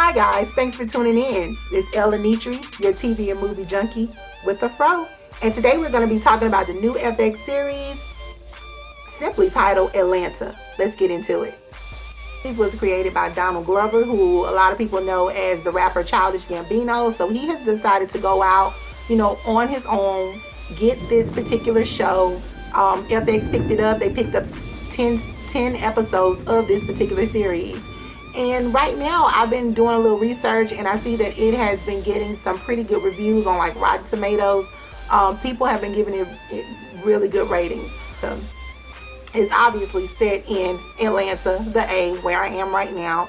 Hi guys, thanks for tuning in. It's Ella Nitri, your TV and movie junkie with a fro. And today we're going to be talking about the new FX series, simply titled Atlanta. Let's get into it. It was created by Donald Glover, who a lot of people know as the rapper Childish Gambino. So he has decided to go out, on his own, get this particular show. FX picked it up. They picked up 10 episodes of this particular series. And right now, I've been doing a little research, and I see that it has been getting some pretty good reviews on like Rotten Tomatoes. People have been giving it really good ratings. It's obviously set in Atlanta, the A, where I am right now.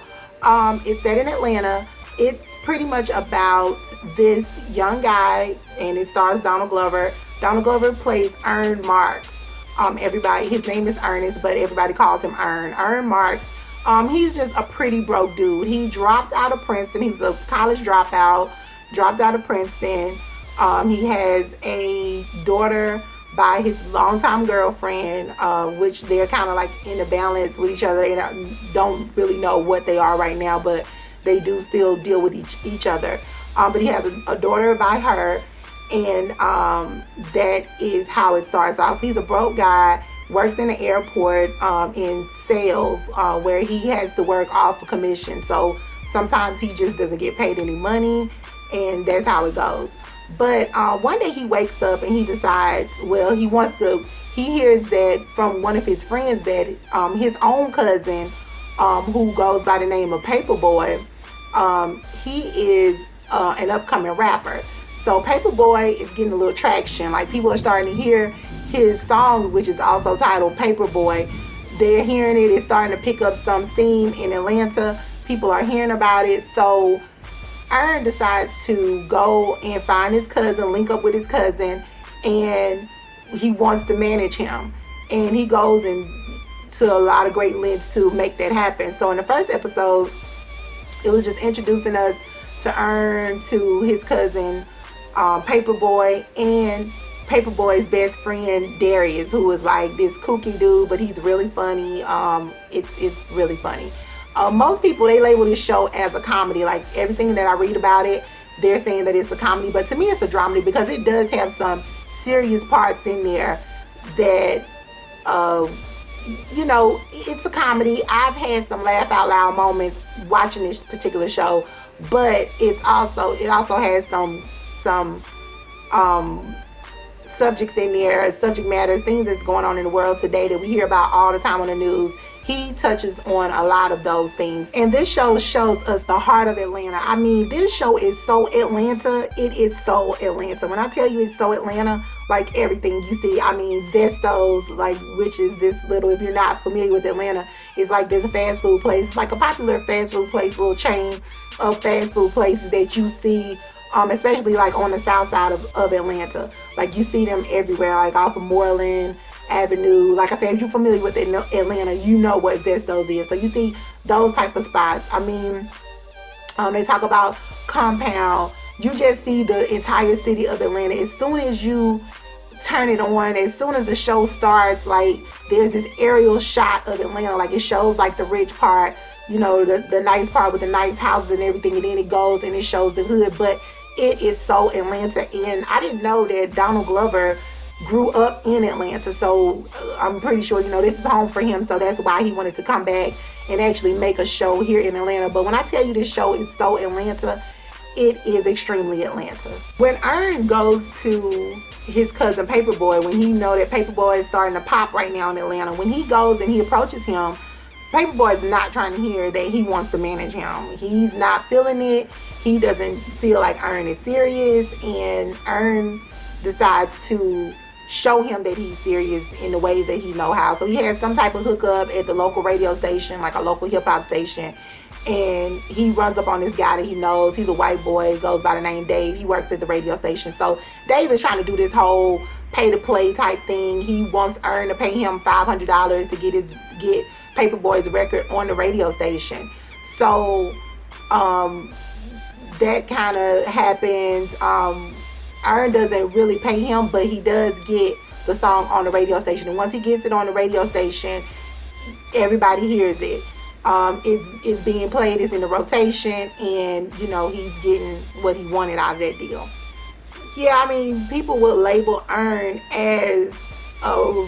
It's set in Atlanta. It's pretty much about this young guy, and it stars Donald Glover. Donald Glover plays Earn Marks. His name is Ernest, but everybody calls him Earn. Earn Marks. He's just a pretty broke dude. He dropped out of Princeton. He was a college dropout, dropped out of Princeton. He has a daughter by his longtime girlfriend, which they're kind of like in a balance with each other. And don't really know what they are right now, but they do still deal with each other. But he has a daughter by her, and that is how it starts off. He's a broke guy, works in the airport in sales, where he has to work off a commission. So sometimes he just doesn't get paid any money, and that's how it goes. But one day he wakes up and he decides, he hears that from one of his friends that his own cousin, who goes by the name of Paperboy, he is an upcoming rapper. So Paperboy is getting a little traction. Like, people are starting to hear his song, which is also titled Paperboy. They're hearing it. It's starting to pick up some steam in Atlanta. People are hearing about it. So Earn decides to go and find his cousin, link up with his cousin, and he wants to manage him. And he goes to a lot of great lengths to make that happen. So in the first episode, it was just introducing us to Earn, to his cousin, Paperboy, and Paperboy's best friend Darius, who is like this kooky dude, but he's really funny. It's really funny. Most people, they label this show as a comedy. Like, everything that I read about it, they're saying that it's a comedy, but to me it's a dramedy, because it does have some serious parts in there that it's a comedy. I've had some laugh out loud moments watching this particular show, but it also has some subjects in there, subject matters, things that's going on in the world today that we hear about all the time on the news. He touches on a lot of those things. And this show shows us the heart of Atlanta. I mean, this show is so Atlanta. It is so Atlanta. When I tell you it's so Atlanta, like everything you see, I mean, Zesto's, like, which is this little, if you're not familiar with Atlanta, it's like this fast food place. It's like a popular fast food place, little chain of fast food places that you see, especially like on the south side of Atlanta. Like, you see them everywhere, like off of Moreland Avenue. Like I said, if you're familiar with Atlanta, you know what Zesto's is. So you see those type of spots. I mean, they talk about Compound. You just see the entire city of Atlanta. As soon as you turn it on, as soon as the show starts, like, there's this aerial shot of Atlanta. Like, it shows like the rich part, the nice part with the nice houses and everything, and then it goes and it shows the hood. But it is so Atlanta. And I didn't know that Donald Glover grew up in Atlanta, so I'm pretty sure this is home for him. So that's why he wanted to come back and actually make a show here in Atlanta. But when I tell you this show is so Atlanta, it is extremely Atlanta. When Earn goes to his cousin Paperboy, when he know that Paperboy is starting to pop right now in Atlanta, when he goes and he approaches him, Paperboy is not trying to hear that he wants to manage him. He's not feeling it. He doesn't feel like Earn is serious, and Earn decides to show him that he's serious in the ways that he know how. So he has some type of hookup at the local radio station, like a local hip-hop station, and he runs up on this guy that he knows. He's a white boy, goes by the name Dave. He works at the radio station. So Dave is trying to do this whole pay-to-play type thing. He wants Earn to pay him $500 to get Paperboy's record on the radio station. So that kind of happens. Earn doesn't really pay him, but he does get the song on the radio station. And once he gets it on the radio station, everybody hears it. is being played, is in the rotation, and he's getting what he wanted out of that deal. Yeah, I mean, people would label Earn as a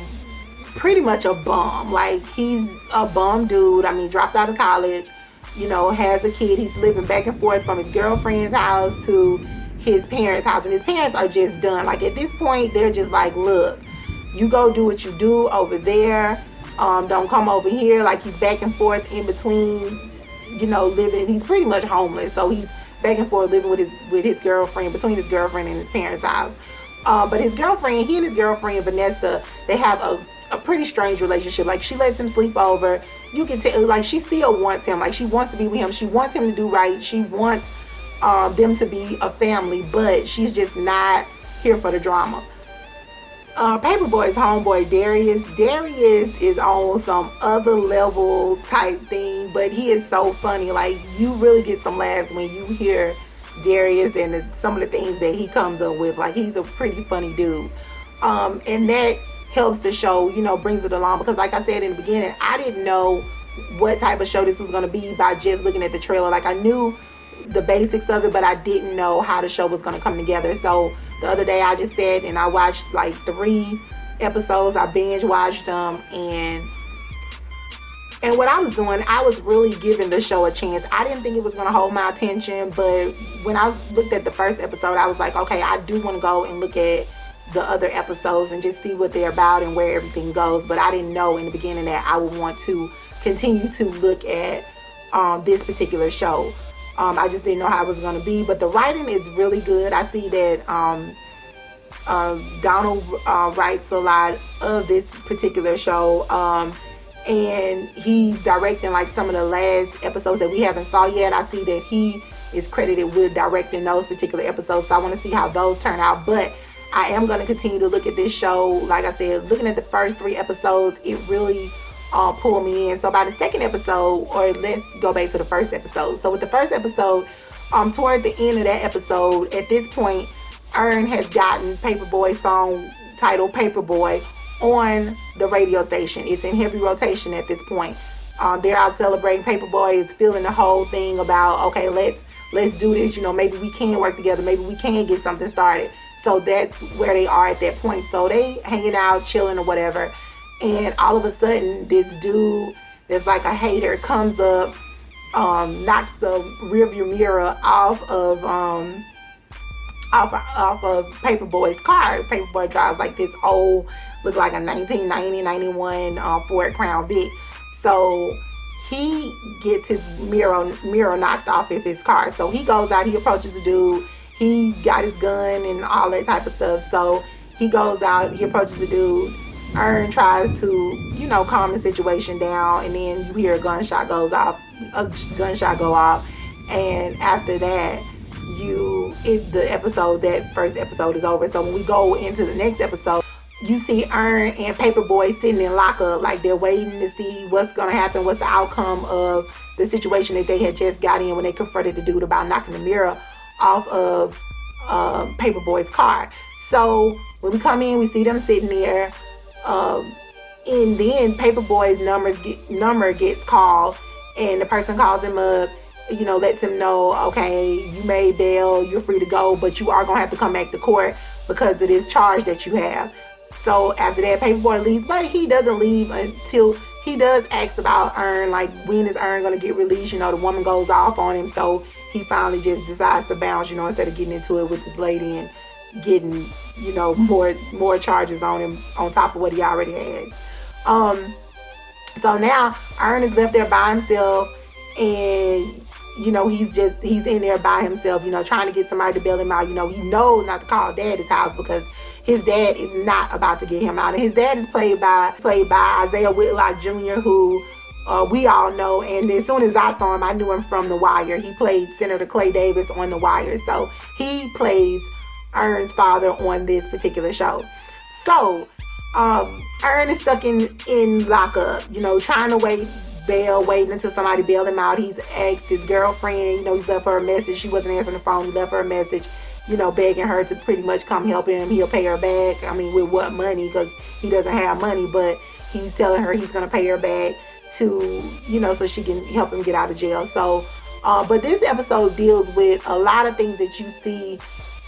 pretty much a bum. Like, he's a bum dude. I mean, dropped out of college, has a kid. He's living back and forth from his girlfriend's house to his parents' house, and his parents are just done. Like, at this point, they're just like, look, you go do what you do over there. Don't come over here. Like, he's back and forth in between, living. He's pretty much homeless, so he's back and forth living with his girlfriend, between his girlfriend and his parents' house. But his girlfriend, he and his girlfriend Vanessa, they have a pretty strange relationship. Like, she lets him sleep over. You can tell, like, she still wants him. Like, she wants to be with him. She wants him to do right. She wants them to be a family, but she's just not here for the drama. Paperboy's homeboy Darius is on some other level type thing, but he is so funny. Like, you really get some laughs when you hear Darius and some of the things that he comes up with. Like, he's a pretty funny dude, and that helps the show, brings it along, because like I said in the beginning, I didn't know what type of show this was going to be by just looking at the trailer. Like, I knew the basics of it, but I didn't know how the show was going to come together. So the other day I just sat and I watched like 3 episodes. I binge watched them, and what I was doing, I was really giving the show a chance. I didn't think it was going to hold my attention, but when I looked at the first episode, I was like, okay, I do want to go and look at the other episodes and just see what they're about and where everything goes. But I didn't know in the beginning that I would want to continue to look at this particular show. I just didn't know how it was going to be, but the writing is really good. I see that Donald writes a lot of this particular show, and he's directing like some of the last episodes that we haven't saw yet. I see that he is credited with directing those particular episodes, so I want to see how those turn out. But I am going to continue to look at this show. Like I said, looking at the first 3 episodes, it really pull me in. So by the second episode, or let's go back to the first episode. So with the first episode, toward the end of that episode, at this point, Earn has gotten Paperboy's song titled Paperboy on the radio station. It's in heavy rotation at this point. They're out celebrating. Paperboy is feeling the whole thing about, okay, let's do this. Maybe we can work together. Maybe we can get something started. So that's where they are at that point. So they hanging out, chilling or whatever. And all of a sudden, this dude that's like a hater comes up, knocks the rearview mirror off of Paperboy's car. Paperboy drives like this old, look like a 1990-91 Ford Crown Vic. So he gets his mirror knocked off of his car. So he goes out, he approaches the dude. He got his gun and all that type of stuff. So he goes out, he approaches the dude. Earn tries to, calm the situation down, and then you hear a gunshot go off, and after that, that first episode is over. So when we go into the next episode, you see Earn and Paperboy sitting in lockup, like they're waiting to see what's gonna happen, what's the outcome of the situation that they had just got in when they confronted the dude about knocking the mirror off of Paperboy's car. So when we come in, we see them sitting there. And then Paperboy's number gets called, and the person calls him up, lets him know, okay, you made bail, you're free to go, but you are going to have to come back to court because of this charge that you have. So after that, Paperboy leaves, but he doesn't leave until he does ask about Earn, like, when is Earn going to get released? The woman goes off on him, so he finally just decides to bounce, instead of getting into it with this lady and getting, more charges on him on top of what he already had. So now Earn is left there by himself, and he's in there by himself, trying to get somebody to bail him out. He knows not to call Daddy's house because his dad is not about to get him out. And his dad is played by Isaiah Whitlock Jr., who we all know. And as soon as I saw him, I knew him from The Wire. He played Senator Clay Davis on The Wire. So he plays Earn's father on this particular show. So Earn is stuck in lockup, trying to waiting until somebody bailed him out. He's asked his girlfriend, he's left her a message. She wasn't answering the phone. He left her a message, begging her to pretty much come help him. He'll pay her back. I mean, with what money? Because he doesn't have money, but he's telling her he's going to pay her back. to, so she can help him get out of jail. So, but this episode deals with a lot of things that you see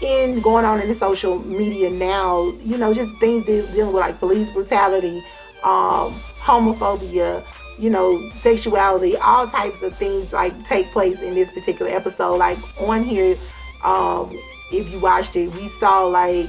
in going on in the social media now, just things dealing with like police brutality, homophobia, sexuality, all types of things like take place in this particular episode. Like on here, if you watched it, we saw like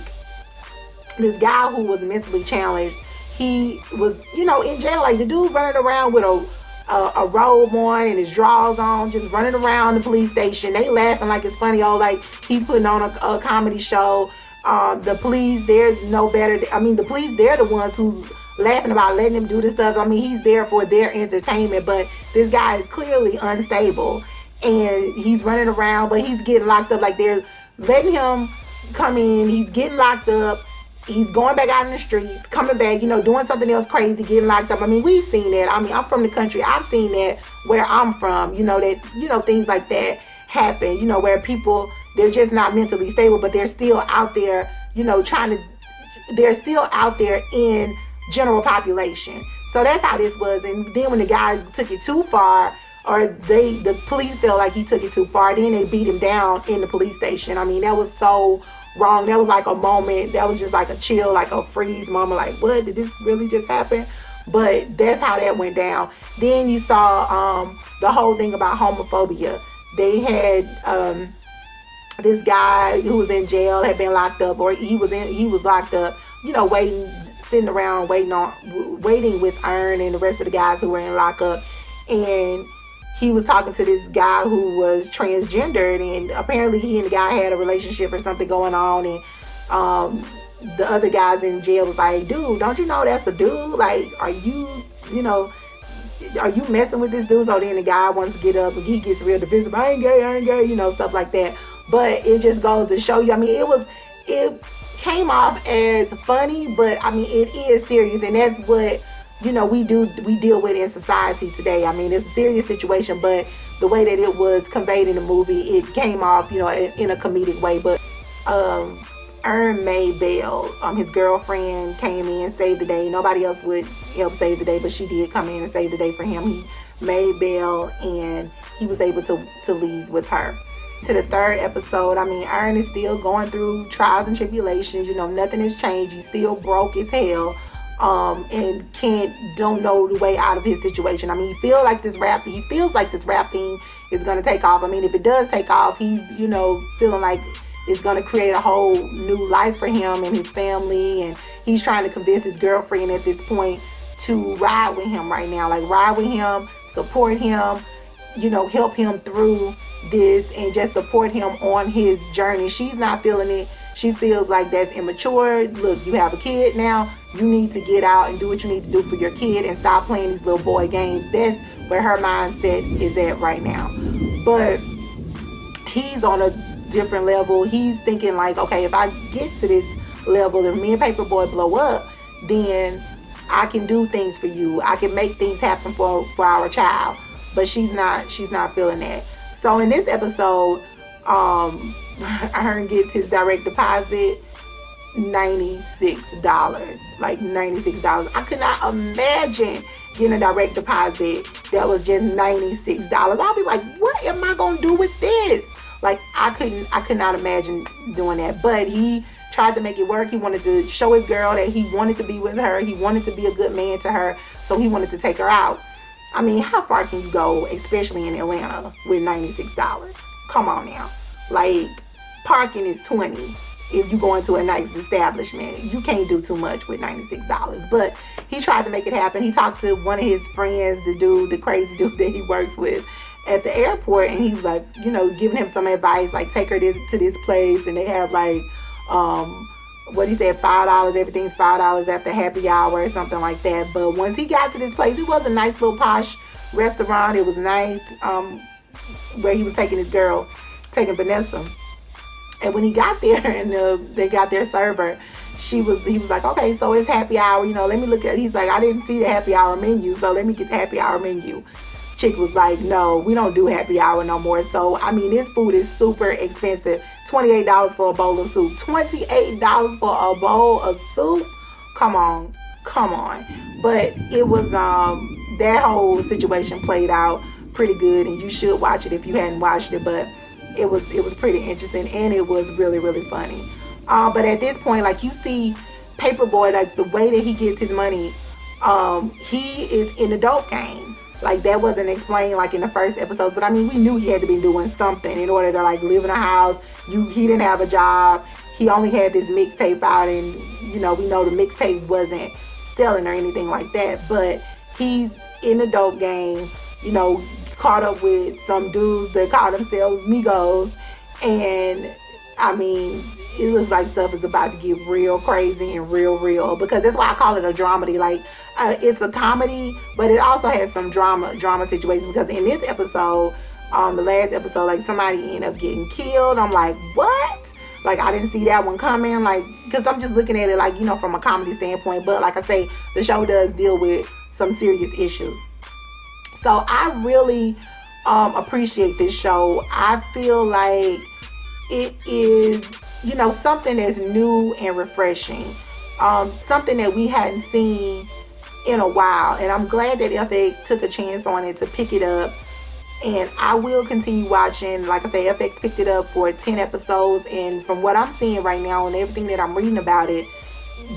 this guy who was mentally challenged. He was, in jail. Like the dude running around with a robe on and his drawers on, just running around the police station. They laughing like it's funny. Oh, like he's putting on a comedy show. The police, they're no better. The police, they're the ones who laughing about letting him do this stuff. He's there for their entertainment, but this guy is clearly unstable and he's running around, but he's getting locked up. Like they're letting him come in. He's getting locked up. He's going back out in the streets, coming back, doing something else crazy, getting locked up. We've seen that. I'm from the country. I've seen that where I'm from, that, things like that happen, where people, they're just not mentally stable, but they're still out there, they're still out there in general population. So that's how this was. And then when the guy took it too far, or the police felt like he took it too far, then they beat him down in the police station. That was so wrong. That was like a moment. That was just like a chill, like a freeze moment. Like, what? Did this really just happen? But that's how that went down. Then you saw the whole thing about homophobia. They had this guy who was in jail, had been locked up, or he was locked up, sitting around waiting with Ern and the rest of the guys who were in lockup. And he was talking to this guy who was transgendered, and apparently he and the guy had a relationship or something going on. And the other guys in jail was like, dude, don't you know that's a dude? Like, are you messing with this dude? So then the guy wants to get up and he gets real defensive. I ain't gay, stuff like that. But it just goes to show you, it came off as funny, but it is serious, and that's what we deal with in society today. It's a serious situation, but the way that it was conveyed in the movie, it came off, in a comedic way. But Ern made bail. His girlfriend came in, saved the day. Nobody else would help save the day, but she did come in and save the day for him. He made bail, and he was able to leave with her. To the third episode, Ern is still going through trials and tribulations. Nothing has changed. He's still broke as hell. And don't know the way out of his situation. He feels like this rap thing is gonna take off. If it does take off, he's, feeling like it's gonna create a whole new life for him and his family, and he's trying to convince his girlfriend at this point to ride with him right now. Like, ride with him, support him, help him through this, and just support him on his journey. She's not feeling it. She feels like that's immature. Look, you have a kid now. You need to get out and do what you need to do for your kid and stop playing these little boy games. That's where her mindset is at right now. But he's on a different level. He's thinking like, okay, if I get to this level, if me and Paperboy blow up, then I can do things for you. I can make things happen for our child. But she's not feeling that. So in this episode, Ern gets his direct deposit, $96. Like $96. I could not imagine getting a direct deposit that was just $96. I'll be like, what am I gonna do with this? Like, I could not imagine doing that. But he tried to make it work. He wanted to show his girl that he wanted to be with her. He wanted to be a good man to her. So he wanted to take her out. How far can you go, especially in Atlanta, with $96? Come on now. Like, parking is $20 if you go into a nice establishment. You can't do too much with $96. But he tried to make it happen. He talked to one of his friends, the crazy dude that he works with at the airport, and he's like, giving him some advice, like, take her to this place, and they have like what he said, $5, everything's $5 after happy hour or something like that. But once he got to this place, it was a nice little posh restaurant. It was nice, where he was taking Vanessa. And when he got there and they got their server, he was like, okay, so it's happy hour, let me look at, he's like, I didn't see the happy hour menu, so let me get the happy hour menu. Chick was like, no, we don't do happy hour no more. So, this food is super expensive. $28 for a bowl of soup. $28 for a bowl of soup? Come on. But it was that whole situation played out pretty good, and you should watch it if you hadn't watched it. But it was pretty interesting, and it was really, really funny. But at this point, like, you see Paperboy, like the way that he gets his money, he is in the dope game. Like, that wasn't explained like in the first episode, but I mean, we knew he had to be doing something in order to like live in a house. He didn't have a job. He only had this mixtape out, and we know the mixtape wasn't selling or anything like that. But he's in the dope game, caught up with some dudes that call themselves Migos, and I mean, it looks like stuff is about to get real crazy and real, because that's why I call it a dramedy. Like, it's a comedy, but it also has some drama situations, because in this episode, the last episode, like, somebody ended up getting killed. I'm like, what? Like, I didn't see that one coming, like, because I'm just looking at it like, from a comedy standpoint. But like I say, the show does deal with some serious issues. So I really appreciate this show. I feel like it is, something that's new and refreshing. Something that we hadn't seen in a while. And I'm glad that FX took a chance on it to pick it up. And I will continue watching. Like I say, FX picked it up for 10 episodes. And from what I'm seeing right now and everything that I'm reading about it,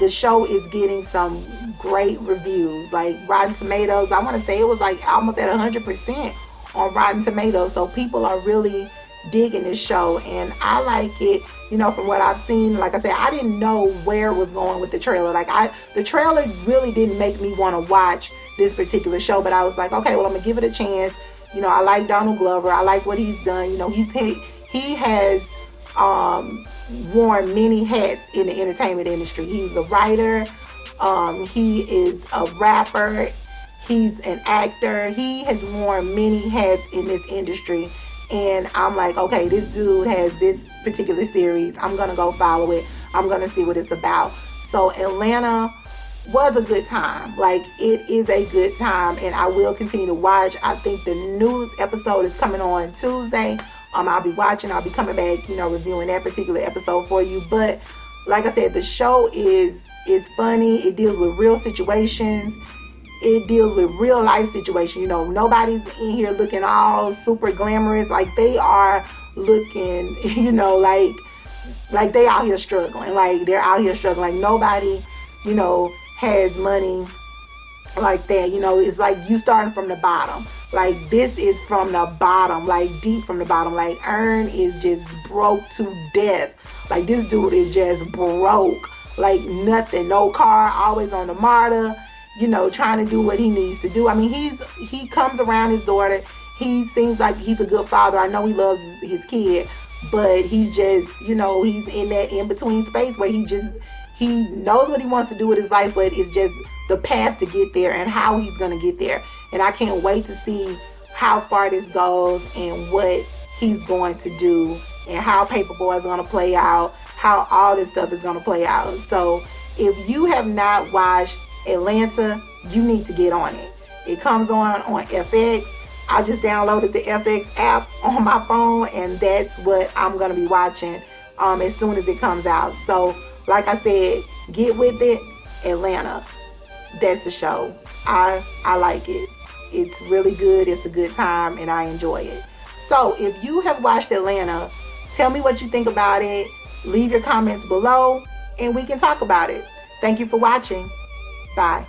the show is getting some great reviews. Like, Rotten Tomatoes, I want to say it was like almost at 100% on Rotten Tomatoes. So people are really digging this show, and I like it. From what I've seen, like I said, I didn't know where it was going with the trailer. Like, the trailer really didn't make me want to watch this particular show, but I was like, okay, well, I'm gonna give it a chance. I like Donald Glover. I like what he's done. He has worn many hats in the entertainment industry. He's a writer. He is a rapper. He's an actor. He has worn many hats in this industry. And I'm like, okay, this dude has this particular series. I'm going to go follow it. I'm going to see what it's about. So Atlanta was a good time. Like, it is a good time, and I will continue to watch. I think the newest episode is coming on Tuesday. I'll be watching. I'll be coming back, reviewing that particular episode for you. But like I said, the show is funny. It deals with real situations. It deals with real life situations. Nobody's in here looking all super glamorous. Like, they are looking, like they out here struggling. Like, they're out here struggling. Like, nobody, has money like that. It's like you starting from the bottom. Like, this is from the bottom, like deep from the bottom. Like, Earn is just broke to death. Like, this dude is just broke. Like, nothing. No car, always on the MARTA, trying to do what he needs to do. I mean, he comes around his daughter. He seems like he's a good father. I know he loves his kid, but he's just, he's in that in-between space where he knows what he wants to do with his life, but it's just the path to get there and how he's going to get there. And I can't wait to see how far this goes and what he's going to do and how Paperboy is going to play out, how all this stuff is going to play out. So if you have not watched Atlanta, you need to get on it. It comes on FX. I just downloaded the FX app on my phone, and that's what I'm going to be watching as soon as it comes out. So like I said, get with it. Atlanta, that's the show. I like it. It's really good. It's a good time, and I enjoy it. So if you have watched Atlanta, tell me what you think about it. Leave your comments below, and we can talk about it. Thank you for watching. Bye.